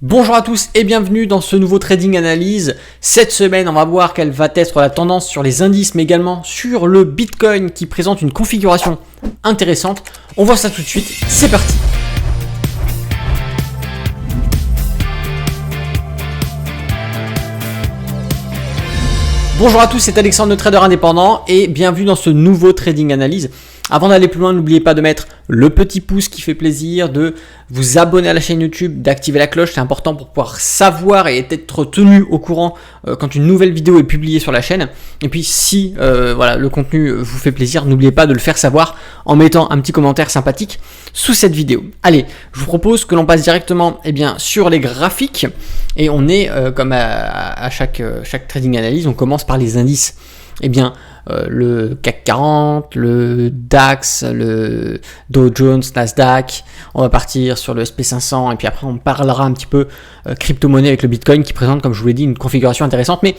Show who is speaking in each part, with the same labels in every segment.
Speaker 1: Bonjour à tous et bienvenue dans ce nouveau Trading Analyse. Cette semaine, on va voir quelle va être la tendance sur les indices, mais également sur le Bitcoin qui présente une configuration intéressante. On voit ça tout de suite, c'est parti. Bonjour à tous, c'est Alexandre, le trader indépendant et bienvenue dans ce nouveau Trading Analyse. Avant d'aller plus loin, n'oubliez pas de mettre le petit pouce qui fait plaisir, de vous abonner à la chaîne YouTube, d'activer la cloche, c'est important pour pouvoir savoir et être tenu au courant quand une nouvelle vidéo est publiée sur la chaîne. Et puis si le contenu vous fait plaisir, n'oubliez pas de le faire savoir en mettant un petit commentaire sympathique sous cette vidéo. Allez, je vous propose que l'on passe directement sur les graphiques et on est comme à chaque trading analyse, on commence par les indices. Le CAC 40, le DAX, le Dow Jones, Nasdaq, on va partir sur le SP500 et puis après on parlera un petit peu crypto-monnaie avec le Bitcoin qui présente, comme je vous l'ai dit, une configuration intéressante, mais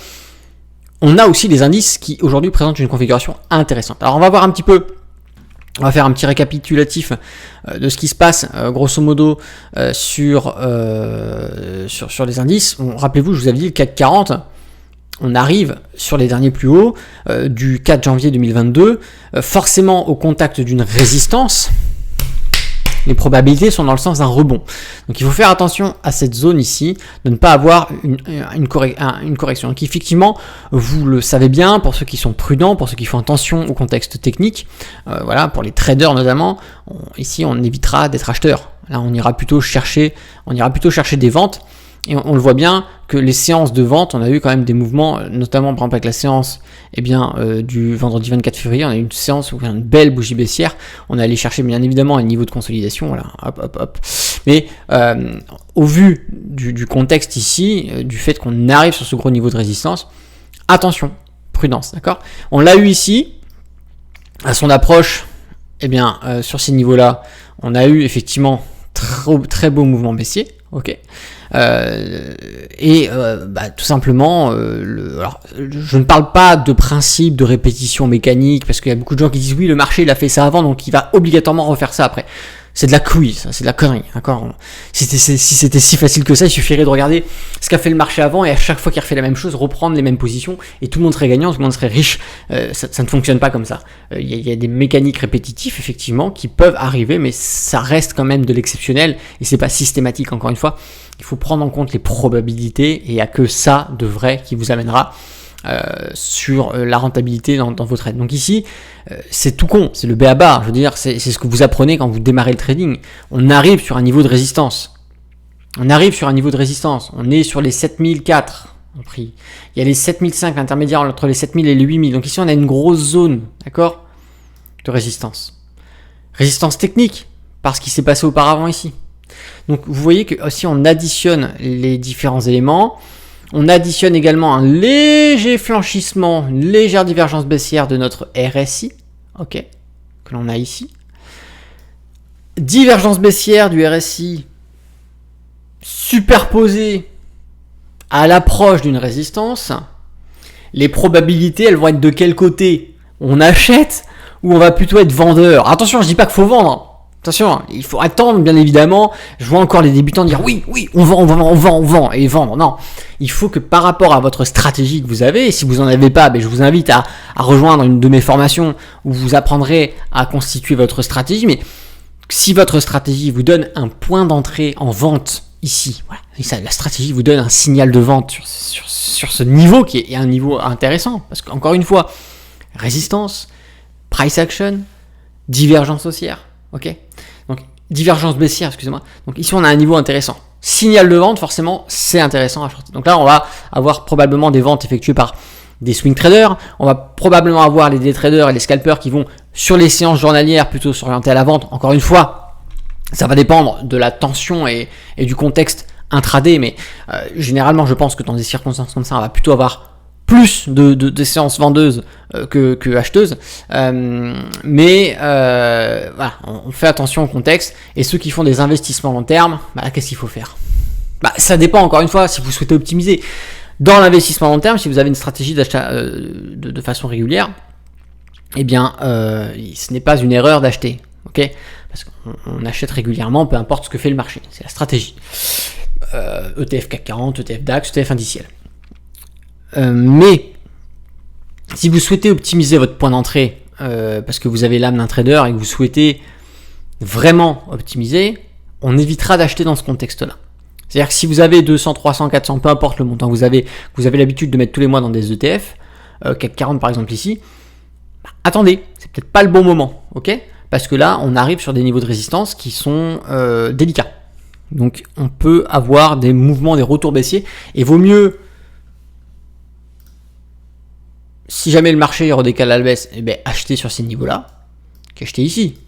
Speaker 1: on a aussi des indices qui aujourd'hui présentent une configuration intéressante. Alors on va voir on va faire un petit récapitulatif de ce qui se passe grosso modo sur les indices. Rappelez-vous, je vous avais dit le CAC 40, on arrive sur les derniers plus hauts du 4 janvier 2022, forcément au contact d'une résistance. Les probabilités sont dans le sens d'un rebond. Donc il faut faire attention à cette zone ici, de ne pas avoir une correction. Donc effectivement, vous le savez bien, pour ceux qui sont prudents, pour ceux qui font attention au contexte technique, pour les traders notamment, ici on évitera d'être acheteur. Là on ira plutôt chercher des ventes. Et on le voit bien que les séances de vente, on a eu quand même des mouvements, notamment par exemple avec la séance du vendredi 24 février, on a eu une séance où il y a une belle bougie baissière, on est allé chercher bien évidemment un niveau de consolidation, voilà, hop. Mais au vu du contexte ici, du fait qu'on arrive sur ce gros niveau de résistance, attention, prudence, d'accord ? On l'a eu ici, à son approche, sur ces niveaux-là, on a eu effectivement très beau mouvement baissier, ok. Tout simplement, alors, je ne parle pas de principe de répétition mécanique parce qu'il y a beaucoup de gens qui disent oui, le marché il a fait ça avant donc il va obligatoirement refaire ça après. C'est de la couille, ça, c'est de la connerie, d'accord ? Si c'était si facile que ça, il suffirait de regarder ce qu'a fait le marché avant et à chaque fois qu'il refait la même chose, reprendre les mêmes positions et tout le monde serait gagnant, tout le monde serait riche. Ça ne fonctionne pas comme ça. Il y a des mécaniques répétitives, effectivement, qui peuvent arriver, mais ça reste quand même de l'exceptionnel et c'est pas systématique, encore une fois. Il faut prendre en compte les probabilités et il n'y a que ça de vrai qui vous amènera sur la rentabilité dans vos trades. Donc ici, c'est tout con, c'est le b.a.-ba, je veux dire, c'est ce que vous apprenez quand vous démarrez le trading. On arrive sur un niveau de résistance. On est sur les 7004 en prix. Il y a les 7005, l'intermédiaire entre les 7000 et les 8000. Donc ici, on a une grosse zone, d'accord, de résistance. Résistance technique, parce qu'il s'est passé auparavant ici. Donc vous voyez que si on additionne les différents éléments, on additionne également un léger flanchissement, une légère divergence baissière de notre RSI, ok, que l'on a ici. Divergence baissière du RSI superposée à l'approche d'une résistance. Les probabilités, elles vont être de quel côté ? On achète ou on va plutôt être vendeur ? Attention, je dis pas qu'il faut vendre. Attention, il faut attendre, bien évidemment. Je vois encore les débutants dire oui, on vend et vendre. Non, il faut que par rapport à votre stratégie que vous avez, et si vous en avez pas, je vous invite à rejoindre une de mes formations où vous apprendrez à constituer votre stratégie. Mais si votre stratégie vous donne un point d'entrée en vente ici, voilà, et ça, la stratégie vous donne un signal de vente sur ce niveau qui est un niveau intéressant, parce qu'encore une fois, résistance, price action, divergence haussière. Ok, donc divergence baissière, excusez-moi. Donc ici on a un niveau intéressant. Signal de vente, forcément, c'est intéressant à shorter. Donc là, on va avoir probablement des ventes effectuées par des swing traders. On va probablement avoir les day traders et les scalpers qui vont sur les séances journalières plutôt s'orienter à la vente. Encore une fois, ça va dépendre de la tension et du contexte intraday, mais généralement, je pense que dans des circonstances comme ça, on va plutôt avoir plus de séances vendeuses que acheteuses, voilà, on fait attention au contexte. Et ceux qui font des investissements long terme, qu'est-ce qu'il faut faire ? Ça dépend, encore une fois, si vous souhaitez optimiser dans l'investissement long terme, si vous avez une stratégie d'achat de façon régulière, ce n'est pas une erreur d'acheter, ok ? Parce qu'on achète régulièrement, peu importe ce que fait le marché, c'est la stratégie. ETF CAC 40, ETF DAX, ETF indiciel. Mais si vous souhaitez optimiser votre point d'entrée, parce que vous avez l'âme d'un trader et que vous souhaitez vraiment optimiser, on évitera d'acheter dans ce contexte-là. C'est-à-dire que si vous avez 200, 300, 400, peu importe le montant que vous avez l'habitude de mettre tous les mois dans des ETF, CAC 40 par exemple ici, attendez, c'est peut-être pas le bon moment, ok ? Parce que là, on arrive sur des niveaux de résistance qui sont délicats. Donc, on peut avoir des mouvements, des retours baissiers, et vaut mieux, si jamais le marché redécale à la baisse, acheter sur ces niveaux-là, qu'acheter ici.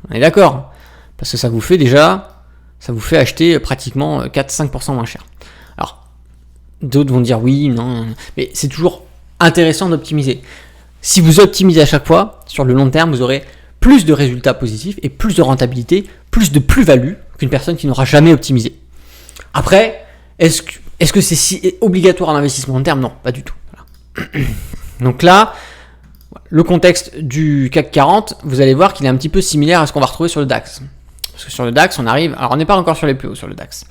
Speaker 1: On est d'accord ? Parce que ça vous fait acheter pratiquement 4-5% moins cher. Alors, d'autres vont dire oui, non, mais c'est toujours intéressant d'optimiser. Si vous optimisez à chaque fois, sur le long terme, vous aurez plus de résultats positifs et plus de rentabilité, plus de plus-value qu'une personne qui n'aura jamais optimisé. Après, est-ce que c'est si obligatoire à l'investissement long terme ? Non, pas du tout. Voilà. Donc là, le contexte du CAC 40, vous allez voir qu'il est un petit peu similaire à ce qu'on va retrouver sur le DAX. Parce que sur le DAX, on arrive... Alors, on n'est pas encore sur les plus hauts sur le DAX.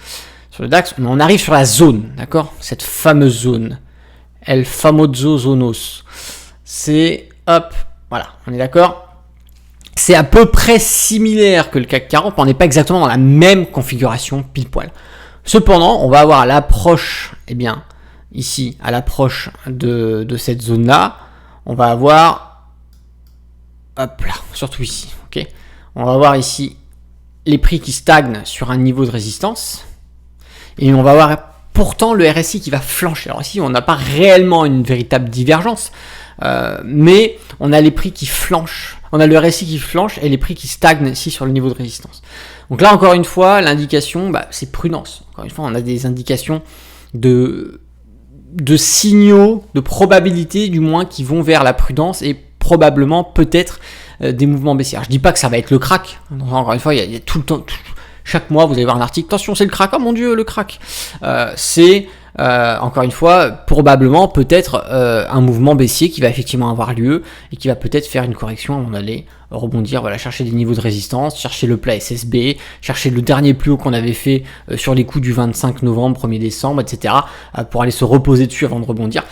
Speaker 1: Sur le DAX, on arrive sur la zone, d'accord ? Cette fameuse zone. El famoso zonos. C'est... Hop, voilà, on est d'accord ? C'est à peu près similaire que le CAC 40, mais on n'est pas exactement dans la même configuration pile poil. Cependant, on va avoir à l'approche, ici, à l'approche de cette zone-là, on va avoir, hop là, surtout ici, ok ? On va avoir ici les prix qui stagnent sur un niveau de résistance, et on va avoir pourtant le RSI qui va flancher. Alors ici, on n'a pas réellement une véritable divergence, mais on a les prix qui flanchent. On a le RSI qui flanche et les prix qui stagnent ici sur le niveau de résistance. Donc là, encore une fois, l'indication, c'est prudence. Encore une fois, on a des indications de signaux, de probabilité du moins, qui vont vers la prudence et probablement peut-être des mouvements baissiers. Alors, je dis pas que ça va être le crack. Encore une fois, il y a tout le temps, chaque mois, vous allez voir un article. Attention, c'est le crack. Oh mon Dieu, le crack. Encore une fois, probablement peut-être un mouvement baissier qui va effectivement avoir lieu et qui va peut-être faire une correction avant d'aller rebondir, voilà, chercher des niveaux de résistance, chercher le plat SSB, chercher le dernier plus haut qu'on avait fait sur les coups du 25 novembre, 1er décembre, etc. Pour aller se reposer dessus avant de rebondir.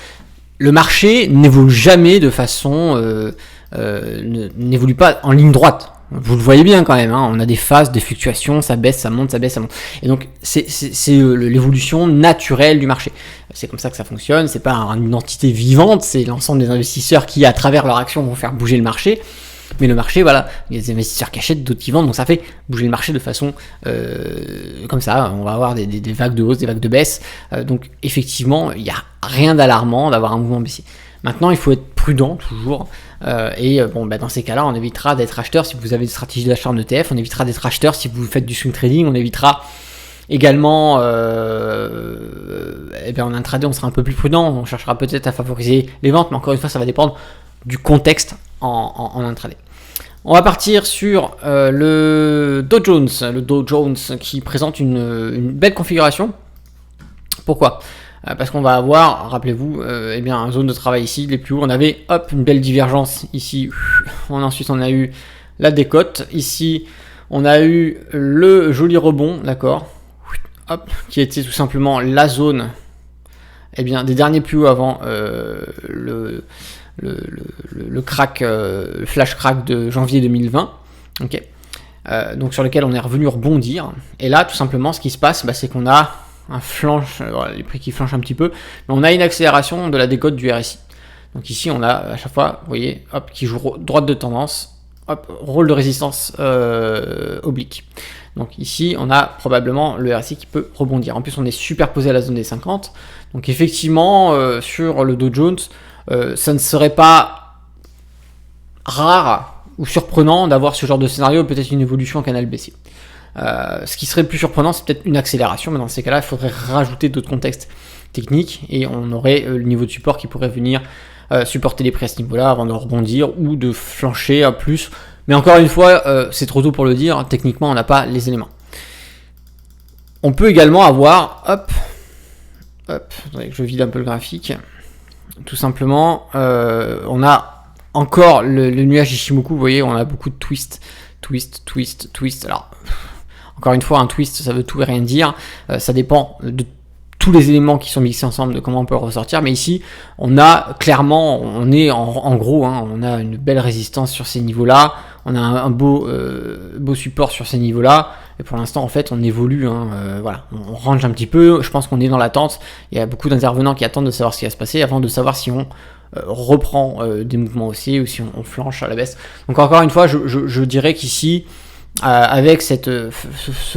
Speaker 1: Le marché n'évolue jamais de façon... n'évolue pas en ligne droite. Vous le voyez bien quand même, hein, on a des phases, des fluctuations, ça baisse, ça monte, ça baisse, ça monte. Et donc, c'est l'évolution naturelle du marché. C'est comme ça que ça fonctionne, c'est pas une entité vivante, c'est l'ensemble des investisseurs qui, à travers leur action, vont faire bouger le marché. Mais le marché, voilà, il y a des investisseurs qui achètent, d'autres qui vendent, donc ça fait bouger le marché de façon comme ça. On va avoir des vagues de hausse, des vagues de baisse. Donc, effectivement, il n'y a rien d'alarmant d'avoir un mouvement baissier. Maintenant, il faut être prudent toujours. Dans ces cas-là, on évitera d'être acheteur si vous avez des stratégies d'achat en ETF. On évitera d'être acheteur si vous faites du swing trading. On évitera également, en intraday, on sera un peu plus prudent. On cherchera peut-être à favoriser les ventes, mais encore une fois, ça va dépendre du contexte en intraday. On va partir sur le Dow Jones. Le Dow Jones qui présente une belle configuration. Pourquoi ? Parce qu'on va avoir, rappelez-vous, une zone de travail ici, les plus hauts, on avait une belle divergence ici, ensuite on a eu la décote, ici on a eu le joli rebond, d'accord, qui était tout simplement la zone des derniers plus hauts avant le crack, le flash crack de janvier 2020, ok, donc sur lequel on est revenu rebondir, et là tout simplement ce qui se passe, c'est qu'on a un flanche, les prix qui flanchent un petit peu, mais on a une accélération de la décote du RSI. Donc ici, on a à chaque fois, vous voyez, qui joue droite de tendance, rôle de résistance oblique. Donc ici, on a probablement le RSI qui peut rebondir. En plus, on est superposé à la zone des 50. Donc effectivement, sur le Dow Jones, ça ne serait pas rare ou surprenant d'avoir ce genre de scénario, peut-être une évolution en canal baissier. Ce qui serait plus surprenant, c'est peut-être une accélération, mais dans ces cas-là, il faudrait rajouter d'autres contextes techniques et on aurait le niveau de support qui pourrait venir supporter les prix à ce niveau-là avant de rebondir ou de flancher à plus. Mais encore une fois, c'est trop tôt pour le dire, techniquement, on n'a pas les éléments. On peut également avoir, attendez que je vide un peu le graphique, tout simplement, on a encore le nuage Ishimoku, vous voyez, on a beaucoup de twist. Alors, Encore une fois, un twist, ça veut tout et rien dire. Ça dépend de tous les éléments qui sont mixés ensemble, de comment on peut le ressortir. Mais ici, on a clairement, on est en gros, on a une belle résistance sur ces niveaux-là. On a un beau support sur ces niveaux-là. Et pour l'instant, en fait, on évolue. Voilà, on range un petit peu. Je pense qu'on est dans l'attente. Il y a beaucoup d'intervenants qui attendent de savoir ce qui va se passer avant de savoir si on reprend des mouvements haussiers ou si on flanche à la baisse. Donc encore une fois, je dirais qu'ici, avec ce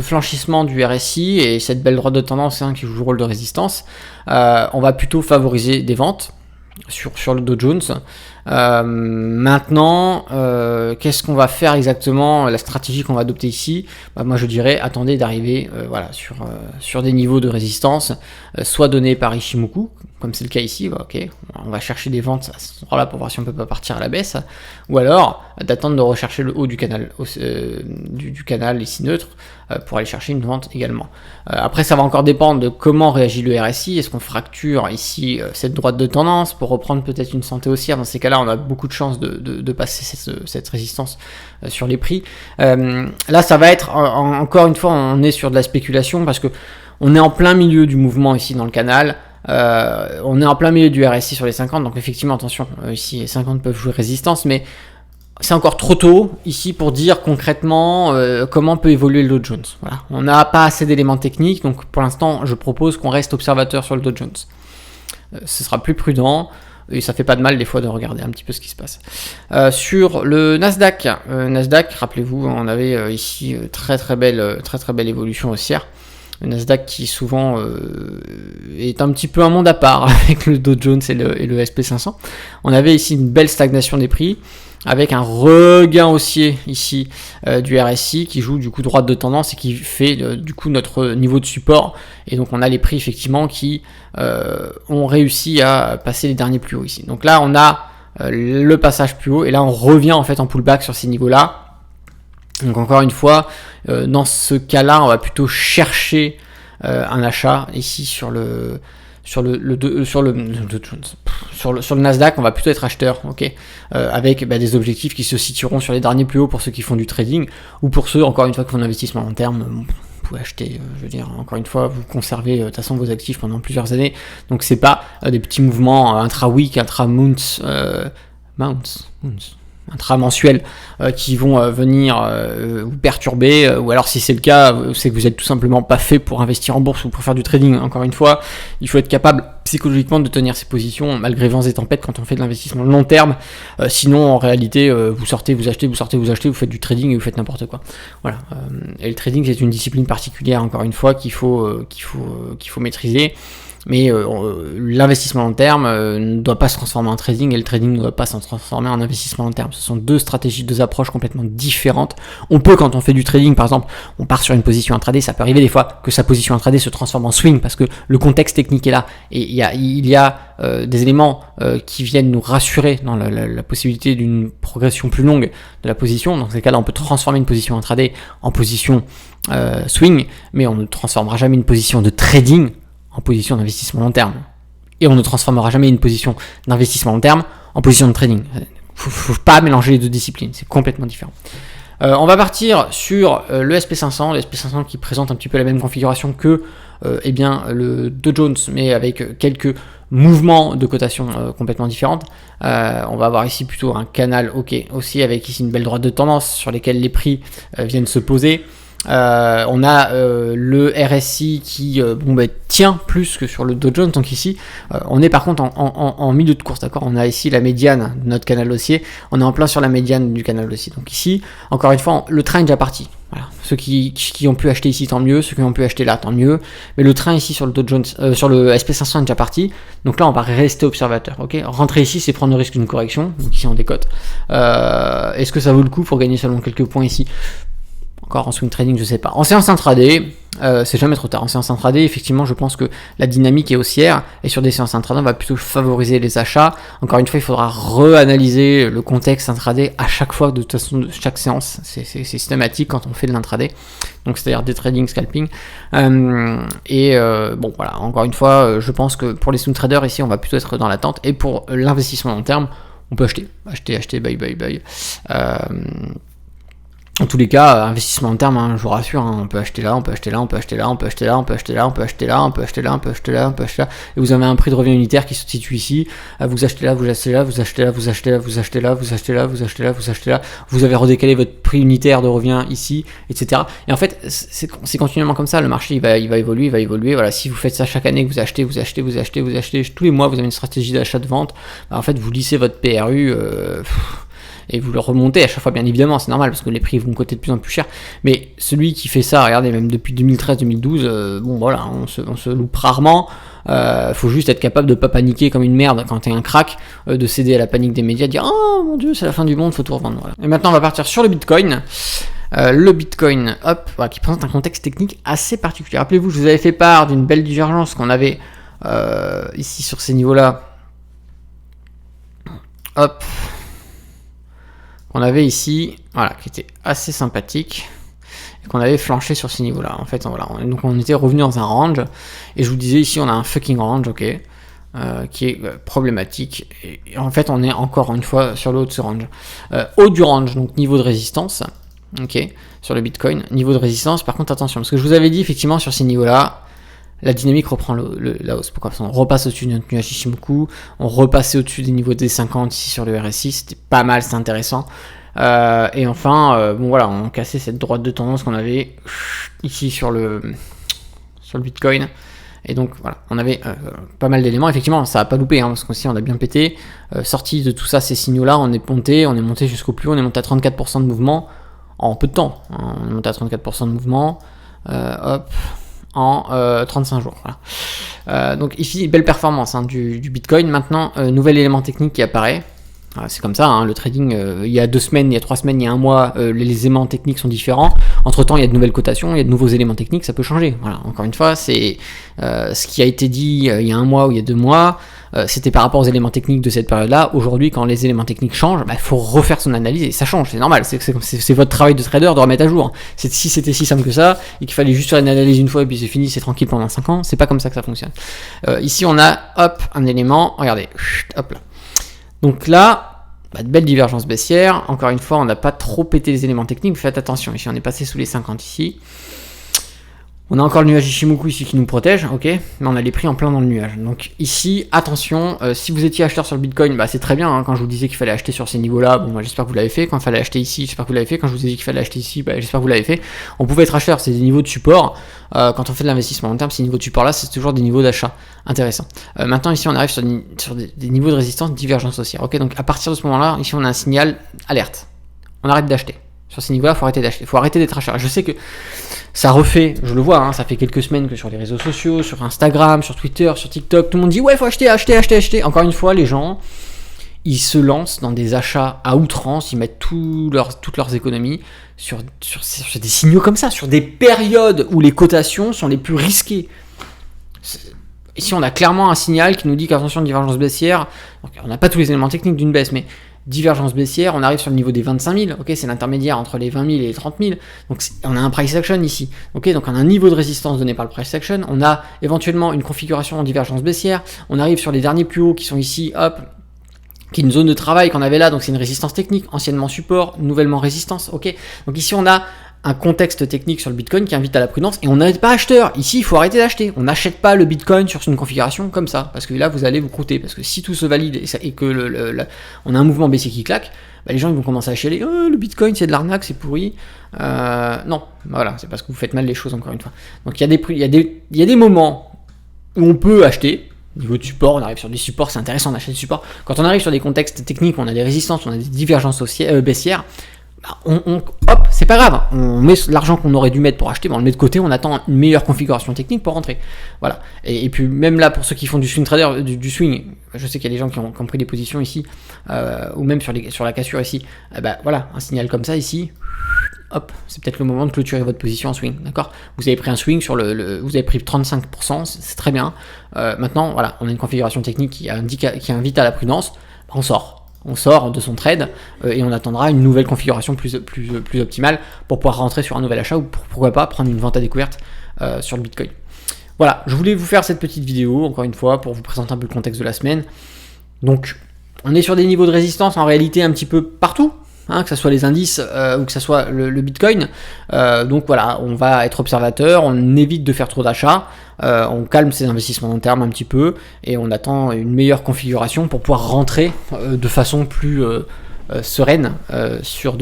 Speaker 1: flanchissement du RSI et cette belle droite de tendance qui joue le rôle de résistance, on va plutôt favoriser des ventes sur le Dow Jones. Maintenant, qu'est-ce qu'on va faire exactement? La stratégie qu'on va adopter ici, moi je dirais attendez d'arriver sur des niveaux de résistance, soit donnés par Ichimoku, comme c'est le cas ici. Ok, on va chercher des ventes à ce endroit-là pour voir si on peut pas partir à la baisse, ou alors d'attendre de rechercher le haut du canal, du canal ici neutre, pour aller chercher une vente également. Après, ça va encore dépendre de comment réagit le RSI. Est-ce qu'on fracture ici cette droite de tendance pour reprendre peut-être une santé haussière? Dans ces cas-là, on a beaucoup de chances de passer cette résistance sur les prix. Là, ça va être, encore une fois, on est sur de la spéculation parce que on est en plein milieu du mouvement ici dans le canal. On est en plein milieu du RSI sur les 50, donc effectivement, attention, ici les 50 peuvent jouer résistance, mais c'est encore trop tôt ici pour dire concrètement comment peut évoluer le Dow Jones. Voilà. On n'a pas assez d'éléments techniques, donc pour l'instant, je propose qu'on reste observateur sur le Dow Jones. Ce sera plus prudent. Et ça fait pas de mal des fois de regarder un petit peu ce qui se passe. Sur le Nasdaq, rappelez-vous, on avait ici très belle évolution haussière. Le Nasdaq qui souvent est un petit peu un monde à part avec le Dow Jones et le SP500. On avait ici une belle stagnation des prix avec un regain haussier ici du RSI qui joue du coup droite de tendance et qui fait du coup notre niveau de support. Et donc on a les prix effectivement qui ont réussi à passer les derniers plus hauts ici. Donc là on a le passage plus haut et là on revient en fait en pullback sur ces niveaux-là. Donc encore une fois, dans ce cas-là, on va plutôt chercher un achat ici sur le Nasdaq, on va plutôt être acheteur, ok, avec des objectifs qui se situeront sur les derniers plus hauts pour ceux qui font du trading ou pour ceux encore une fois qui font un investissement long terme. Vous pouvez acheter, je veux dire, encore une fois, vous conservez de toute façon vos actifs pendant plusieurs années, donc c'est pas des petits mouvements intra-week, intra-months, intramensuels qui vont venir vous perturber, ou alors si c'est le cas, c'est que vous êtes tout simplement pas fait pour investir en bourse ou pour faire du trading. Encore une fois, il faut être capable psychologiquement de tenir ses positions malgré vents et tempêtes quand on fait de l'investissement long terme. Sinon en réalité vous sortez, vous achetez, vous faites du trading et vous faites n'importe quoi. Voilà. Et le trading c'est une discipline particulière encore une fois qu'il faut maîtriser. Mais l'investissement long terme ne doit pas se transformer en trading et le trading ne doit pas se transformer en investissement long terme. Ce sont deux stratégies, deux approches complètement différentes. On peut, quand on fait du trading, par exemple, on part sur une position intraday, ça peut arriver des fois que sa position intraday se transforme en swing parce que le contexte technique est là et il y a des éléments qui viennent nous rassurer dans la possibilité d'une progression plus longue de la position. Dans ces cas-là, on peut transformer une position intraday en position swing, mais on ne transformera jamais une position de trading en position d'investissement long terme. Et on ne transformera jamais une position d'investissement long terme en position de trading. Faut pas mélanger les deux disciplines, c'est complètement différent. On va partir sur le SP500, qui présente un petit peu la même configuration que le Dow Jones, mais avec quelques mouvements de cotation complètement différentes. On va avoir ici plutôt un canal aussi avec ici une belle droite de tendance sur lesquelles les prix viennent se poser. On a le RSI qui tient plus que sur le Dow Jones, donc ici on est par contre en milieu de course, d'accord. On a ici la médiane de notre canal haussier, on est en plein sur la médiane du canal haussier, donc ici encore une fois le train est déjà parti. Voilà. Ceux qui ont pu acheter ici, tant mieux. Ceux qui ont pu acheter là, tant mieux. Mais le train ici sur le Dow Jones, sur le SP500 est déjà parti. Donc là, on va rester observateur. Ok. Rentrer ici, c'est prendre le risque d'une correction. Donc ici, on décote. Est-ce que ça vaut le coup pour gagner seulement quelques points ici? Encore en swing trading, je sais pas. En séance intraday, c'est jamais trop tard. En séance intraday, effectivement, je pense que la dynamique est haussière et sur des séances intraday, on va plutôt favoriser les achats. Encore une fois, il faudra reanalyser le contexte intraday à chaque fois, de toute façon, de chaque séance. C'est systématique quand on fait de l'intraday. Donc, c'est-à-dire des trading, scalping. Voilà. Encore une fois, je pense que pour les swing traders ici, on va plutôt être dans l'attente. Et pour l'investissement long terme, on peut acheter, buy. En tous les cas, investissement long terme, hein, je vous rassure, hein, on peut acheter là, on peut acheter là, on peut acheter là, on peut acheter là, on peut acheter là, on peut acheter là, on peut acheter là, on peut acheter là, on peut acheter là, et vous avez un prix de revient unitaire qui se situe ici. Vous achetez là, vous achetez là, vous achetez là, vous achetez là, vous achetez là, vous achetez là, vous achetez là, vous achetez là, vous avez redécalé votre prix unitaire de revient ici, etc. Et en fait, c'est continuellement comme ça, le marché il va évoluer, Voilà, si vous faites ça chaque année, que vous achetez tous les mois, vous avez une stratégie d'achat de vente, bah, en fait vous lissez votre PRU. Et vous le remontez à chaque fois, bien évidemment, c'est normal parce que les prix vont coûter de plus en plus cher. Mais celui qui fait ça, regardez, même depuis 2013-2012, bon voilà, on se loupe rarement. Faut juste être capable de pas paniquer comme une merde quand t'es un crack, de céder à la panique des médias, de dire oh mon dieu, c'est la fin du monde, faut tout revendre. Voilà. Et maintenant, on va partir sur le Bitcoin. Le Bitcoin, hop, voilà, qui présente un contexte technique assez particulier. Rappelez-vous, je vous avais fait part d'une belle divergence qu'on avait ici sur ces niveaux-là. Hop. Qu'on avait ici, voilà, qui était assez sympathique, et qu'on avait flanché sur ces niveaux-là. En fait, voilà, donc on était revenu dans un range, et je vous disais ici, on a un fucking range, ok, qui est problématique, et en fait, on est encore une fois sur le haut de ce range. Haut du range, donc niveau de résistance, ok, sur le Bitcoin, niveau de résistance, par contre, attention, parce que je vous avais dit, effectivement, sur ces niveaux-là, la dynamique reprend la hausse. Pourquoi ? Parce qu'on repasse au-dessus de notre nuage Ishimoku, on repassait au-dessus des niveaux des 50 ici sur le RSI, c'était pas mal, c'était intéressant. Et enfin, bon voilà, on cassait cette droite de tendance qu'on avait ici sur le Bitcoin. Et donc voilà, on avait pas mal d'éléments. Effectivement, ça n'a pas loupé, hein, parce qu'aussi on a bien pété. Sorti de tout ça, ces signaux-là, on est monté jusqu'au plus haut, on est monté à 34% de mouvement en peu de temps. Hein, on est monté à 34% de mouvement. Hop. En 35 jours. Voilà. Donc ici, belle performance hein, du Bitcoin. Maintenant, nouvel élément technique qui apparaît. C'est comme ça, hein, le trading, il y a 2 semaines, il y a 3 semaines, il y a un mois, les éléments techniques sont différents. Entre-temps, il y a de nouvelles cotations, il y a de nouveaux éléments techniques, ça peut changer. Voilà. Encore une fois, c'est ce qui a été dit il y a un mois ou il y a 2 mois. C'était par rapport aux éléments techniques de cette période-là. Aujourd'hui, quand les éléments techniques changent, il faut refaire son analyse et ça change, c'est normal. C'est votre travail de trader de remettre à jour. Si c'était si simple que ça et qu'il fallait juste faire une analyse une fois et puis c'est fini, c'est tranquille pendant 5 ans, c'est pas comme ça que ça fonctionne. Ici, on a hop un élément. Regardez, hop là. Donc là, de belles divergences baissières. Encore une fois, on n'a pas trop pété les éléments techniques. Faites attention. Ici, on est passé sous les 50 ici. On a encore le nuage Ishimoku ici qui nous protège, ok, mais on a les prix en plein dans le nuage. Donc ici, attention, si vous étiez acheteur sur le Bitcoin, c'est très bien, hein, quand je vous disais qu'il fallait acheter sur ces niveaux-là, bon, j'espère que vous l'avez fait. Quand il fallait acheter ici, j'espère que vous l'avez fait. Quand je vous ai dit qu'il fallait acheter ici, j'espère que vous l'avez fait. On pouvait être acheteur, c'est des niveaux de support. Quand on fait de l'investissement long terme, ces niveaux de support-là, c'est toujours des niveaux d'achat intéressants. Maintenant, ici, on arrive sur des niveaux de résistance, divergence haussière, ok. Donc à partir de ce moment-là, ici, on a un signal alerte. On arrête d'acheter. Sur ces niveaux-là, il faut arrêter d'acheter. Il faut arrêter d'être acheteur. Je sais que ça refait, je le vois, hein, ça fait quelques semaines que sur les réseaux sociaux, sur Instagram, sur Twitter, sur TikTok, tout le monde dit ouais, il faut acheter. Encore une fois, les gens, ils se lancent dans des achats à outrance, ils mettent toutes leurs économies sur des signaux comme ça, sur des périodes où les cotations sont les plus risquées. Ici, on a clairement un signal qui nous dit qu'attention, divergence baissière. Donc, on n'a pas tous les éléments techniques d'une baisse, mais divergence baissière, on arrive sur le niveau des 25 000, ok, c'est l'intermédiaire entre les 20 000 et les 30 000, donc on a un price action ici, ok, donc on a un niveau de résistance donné par le price action, on a éventuellement une configuration en divergence baissière, on arrive sur les derniers plus hauts qui sont ici, hop, qui est une zone de travail qu'on avait là, donc c'est une résistance technique, anciennement support, nouvellement résistance, ok, donc ici on a un contexte technique sur le Bitcoin qui invite à la prudence et on n'est pas acheteur. Ici, il faut arrêter d'acheter. On n'achète pas le Bitcoin sur une configuration comme ça parce que là, vous allez vous croûter. Parce que si tout se valide et que on a un mouvement baissier qui claque, les gens ils vont commencer à chialer. Le Bitcoin, c'est de l'arnaque, c'est pourri. Non, voilà, c'est parce que vous faites mal les choses encore une fois. Donc il y a des moments où on peut acheter. Niveau de support, on arrive sur des supports, c'est intéressant d'acheter des supports. Quand on arrive sur des contextes techniques, on a des résistances, on a des divergences baissières. Hop, c'est pas grave, on met l'argent qu'on aurait dû mettre pour acheter, on le met de côté, on attend une meilleure configuration technique pour rentrer. Voilà. Et puis même là, pour ceux qui font du swing trader, du swing, je sais qu'il y a des gens qui ont pris des positions ici, ou même sur la cassure ici, voilà, un signal comme ça ici, hop, c'est peut-être le moment de clôturer votre position en swing, d'accord ? Vous avez pris un swing sur vous avez pris 35%, c'est très bien. Maintenant, voilà, on a une configuration technique qui invite à la prudence, on sort de son trade et on attendra une nouvelle configuration plus optimale pour pouvoir rentrer sur un nouvel achat ou pourquoi pas prendre une vente à découverte sur le Bitcoin. Voilà, je voulais vous faire cette petite vidéo, encore une fois, pour vous présenter un peu le contexte de la semaine. Donc, on est sur des niveaux de résistance en réalité un petit peu partout. que ce soit les indices ou que ce soit le Bitcoin. Donc voilà, on va être observateur, on évite de faire trop d'achats, on calme ses investissements long terme un petit peu et on attend une meilleure configuration pour pouvoir rentrer de façon plus sereine sur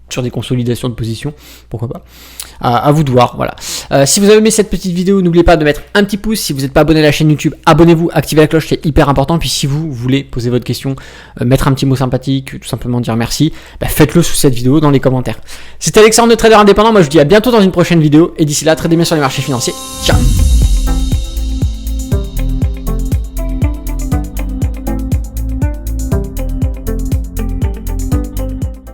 Speaker 1: sur des consolidations de position, pourquoi pas. À vous de voir, voilà. Si vous avez aimé cette petite vidéo, n'oubliez pas de mettre un petit pouce. Si vous n'êtes pas abonné à la chaîne YouTube, abonnez-vous, activez la cloche, c'est hyper important. Puis si vous voulez poser votre question, mettre un petit mot sympathique, tout simplement dire merci, faites-le sous cette vidéo dans les commentaires. C'était Alexandre de Trader Indépendant, moi je vous dis à bientôt dans une prochaine vidéo, et d'ici là, tradez bien sur les marchés financiers. Ciao.